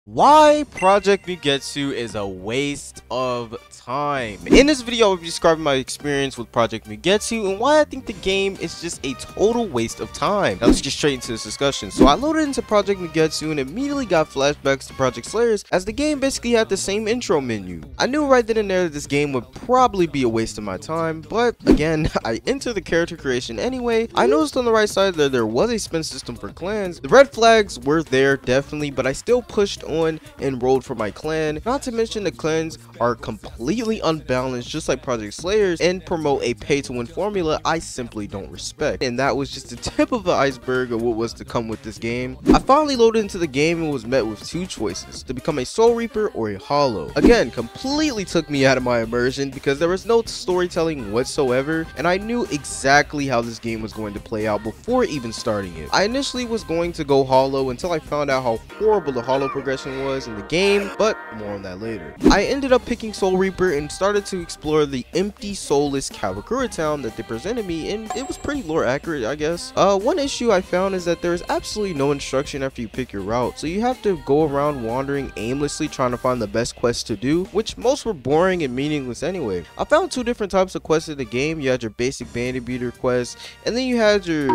Why Project Mugetsu is a waste of time. In this video, I'll be describing my experience with Project Mugetsu and why I think the game is just a total waste of time. Now let's get straight into this discussion. So I loaded into Project Mugetsu and immediately got flashbacks to Project Slayers, as the game basically had the same intro menu. I knew right then and there that this game would probably be a waste of my time, but again, I entered the character creation anyway. I noticed on the right side that there was a spin system for clans. The red flags were there definitely, but I still pushed on and rolled for my clan. Not to mention the clans are completely unbalanced, just like Project Slayers, and promote a pay-to-win formula I simply don't respect. And that was just the tip of the iceberg of what was to come with this game. I finally loaded into the game and was met with two choices: to become a Soul Reaper or a Hollow. Again, completely took me out of my immersion because there was no storytelling whatsoever, and I knew exactly how this game was going to play out before even starting it. I initially was going to go Hollow until I found out how horrible the Hollow progression was in the game, but more on that later. I ended up picking Soul Reaper and started to explore the empty, soulless Kamakura town that they presented me, and it was pretty lore accurate, I guess. One issue I found is that there is absolutely no instruction after you pick your route, so you have to go around wandering aimlessly trying to find the best quests to do, which most were boring and meaningless anyway. I found two different types of quests in the game. You had your basic bandit beater quest, and then you had your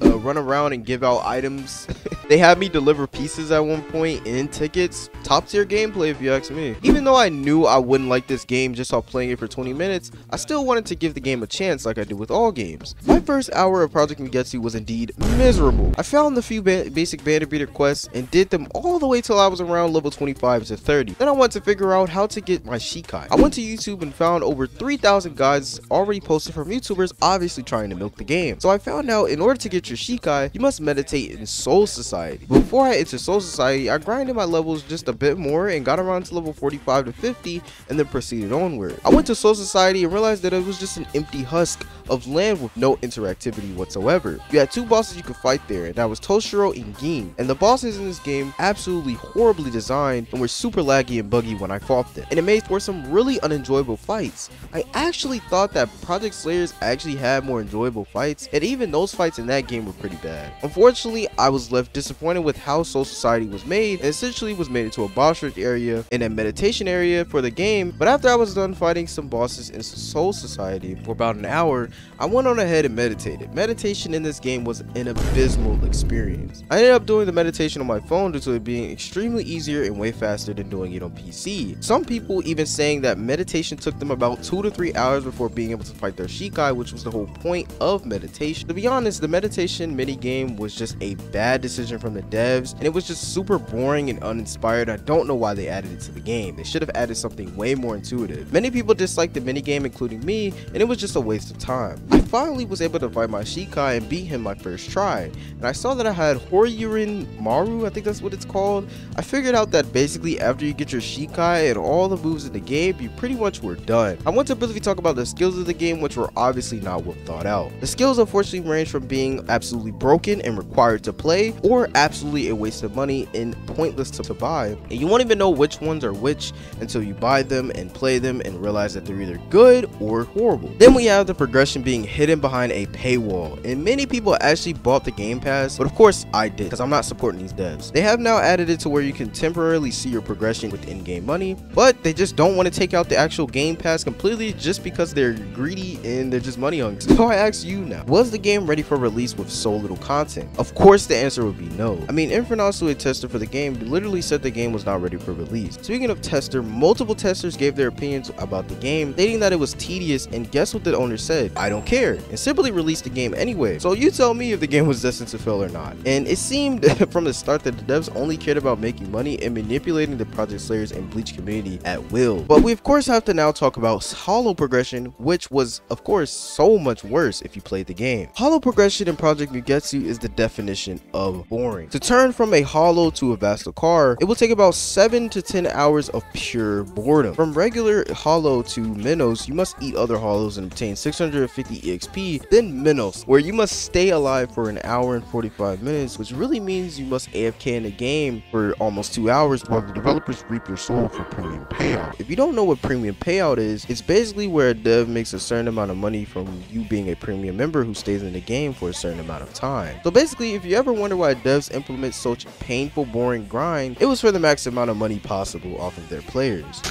run around and give out items. They had me deliver pieces at one point and tickets. Top tier gameplay if you ask me. Even though I knew I wouldn't like this game just off playing it for 20 minutes, I still wanted to give the game a chance like I do with all games. My first hour of Project Mugetsu was indeed miserable. I found the few basic bandit beater quests and did them all the way till I was around level 25 to 30. Then I wanted to figure out how to get my Shikai. I went to YouTube and found over 3,000 guides already posted from YouTubers obviously trying to milk the game. So I found out in order to get your Shikai, you must meditate in Soul Society. Before I entered Soul Society, I grinded my levels just a bit more and got around to level 45 to 50 and then proceeded onward. I went to Soul Society and realized that it was just an empty husk of land with no interactivity whatsoever. You had two bosses you could fight there, and that was Toshiro and Gin. And the bosses in this game absolutely horribly designed and were super laggy and buggy when I fought them, and it made for some really unenjoyable fights. I actually thought that Project Slayers actually had more enjoyable fights, and even those fights in that game were pretty bad. Unfortunately, I was left disappointed with how Soul Society was made, and essentially was made into a boss rush area and a meditation area for the game. But after I was done fighting some bosses in Soul Society for about an hour, I went on ahead and meditated. Meditation in this game was an abysmal experience. I ended up doing the meditation on my phone due to it being extremely easier and way faster than doing it on PC. Some people even saying that meditation took them about 2 to 3 hours before being able to fight their Shikai, which was the whole point of meditation. To be honest, the meditation mini game was just a bad decision from the devs, and it was just super boring and uninspired. I don't know why they added it to the game. They should have added something way more intuitive. Many people disliked the mini game, including me, and it was just a waste of time. I finally was able to fight my Shikai and beat him my first try, and I saw that I had Horyurin Maru, I think that's what it's called. I figured out that basically after you get your Shikai and all the moves in the game, you pretty much were done. I want to briefly talk about the skills of the game, which were obviously not well thought out. The skills unfortunately range from being absolutely broken and required to play, or absolutely a waste of money and pointless to buy, and you won't even know which ones are which until you buy them and play them and realize that they're either good or horrible. Then we have the progression being hidden behind a paywall, and many people actually bought the Game Pass, but of course I did, because I'm not supporting these devs. They have now added it to where you can temporarily see your progression with in-game money, but they just don't want to take out the actual Game Pass completely just because they're greedy and they're just money hungry. So I ask you now, was the game ready for release with so little content? Of course the answer would be no. I mean, Infernasu, a tester for the game, literally said the game was not ready for release. Speaking of tester, multiple testers gave their opinions about the game, stating that it was tedious, and guess what the owner said? I don't care, and simply released the game anyway. So you tell me if the game was destined to fail or not. And it seemed from the start that the devs only cared about making money and manipulating the Project Slayers and Bleach community at will. But we of course have to now talk about Hollow progression, which was of course so much worse if you played the game. Hollow progression in Project Mugetsu is the definition of boring. To turn from a Hollow to a Baszucki, it will take about 7 to 10 hours of pure boredom. From regular Hollow to Minnows, you must eat other Hollows and obtain 650 250 EXP, then Minos, where you must stay alive for an hour and 45 minutes, which really means you must AFK in the game for almost 2 hours while the developers reap your soul for premium payout. If you don't know what premium payout is, it's basically where a dev makes a certain amount of money from you being a premium member who stays in the game for a certain amount of time. So basically, if you ever wonder why devs implement such painful, boring grind, it was for the max amount of money possible off of their players.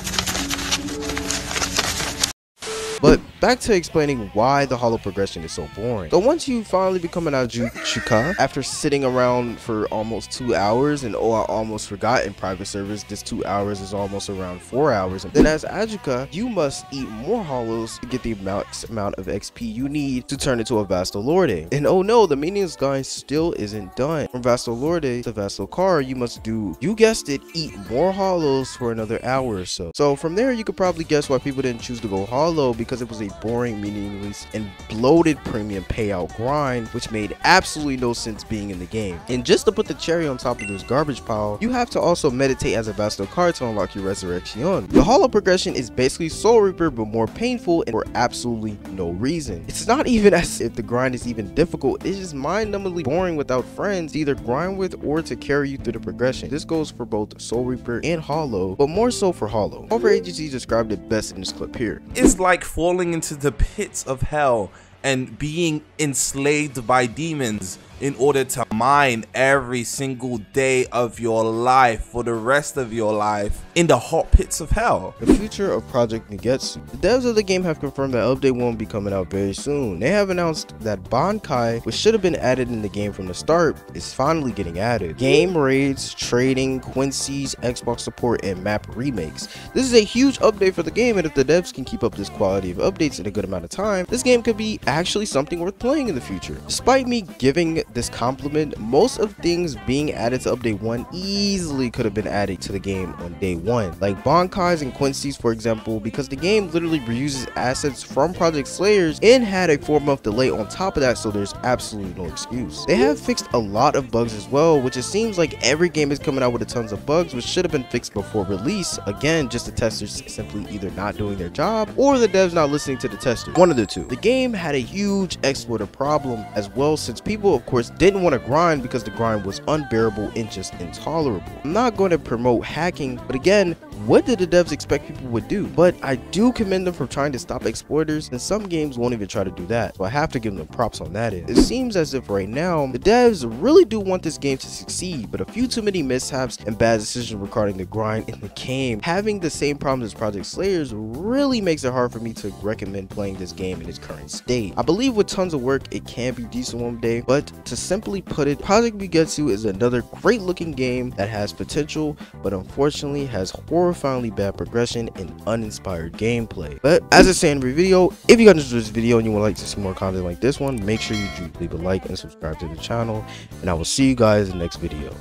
But back to explaining why the hollow progression is so boring. So once you finally become an Ajuka, after sitting around for almost 2 hours, and oh, I almost forgot, in private servers this 2 hours is almost around 4 hours, and then as Ajuka you must eat more hollows to get the max amount of XP you need to turn into a Vasto Lorde. And oh no, the maintenance guide still isn't done. From Vasto Lorde to Vasto Car, you must do, you guessed it, eat more hollows for another hour or so. So from there you could probably guess why people didn't choose to go hollow, because it was a boring, meaningless, and bloated premium payout grind, which made absolutely no sense being in the game. And just to put the cherry on top of this garbage pile, you have to also meditate as a Vasto Card to unlock your resurrection. The hollow progression is basically Soul Reaper, but more painful and for absolutely no reason. It's not even as if the grind is even difficult, it's just mind-numbingly boring without friends to either grind with or to carry you through the progression. This goes for both Soul Reaper and hollow, but more so for hollow. Over Agency described it best in this clip here. It's like falling into the pits of hell and being enslaved by demons in order to mine every single day of your life for the rest of your life in the hot pits of hell. The future of Project Mugetsu. The devs of the game have confirmed that update won't be coming out very soon. They have announced that Bankai, which should have been added in the game from the start, is finally getting added. Game raids, trading, Quincy's, Xbox support, and map remakes. This is a huge update for the game, and if the devs can keep up this quality of updates in a good amount of time, this game could be actually something worth playing in the future. Despite me giving this compliment, most of things being added to update 1 easily could have been added to the game on day 1, like Bankai's and Quincy's for example, because the game literally reuses assets from Project Slayers and had a 4-month delay on top of that, so there's absolutely no excuse. They have fixed a lot of bugs as well, which it seems like every game is coming out with a tons of bugs which should have been fixed before release. Again, just the testers simply either not doing their job or the devs not listening to the testers, one of the two. The game had a huge exploiter problem as well, since people of course didn't want to grind because the grind was unbearable and just intolerable. I'm not going to promote hacking, but again, what did the devs expect people would do? But I do commend them for trying to stop exploiters, and some games won't even try to do that, so I have to give them props on that end. It seems as if right now the devs really do want this game to succeed, but a few too many mishaps and bad decisions regarding the grind in the game, having the same problems as Project Slayers, really makes it hard for me to recommend playing this game in its current state. I believe with tons of work it can be decent one day, but to simply put it, Project Mugetsu is another great looking game that has potential, but unfortunately has horrifyingly bad progression and uninspired gameplay. But as I say in every video, if you got enjoyed this video and you would like to see more content like this one, make sure you do leave a like and subscribe to the channel, and I will see you guys in the next video.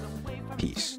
Peace.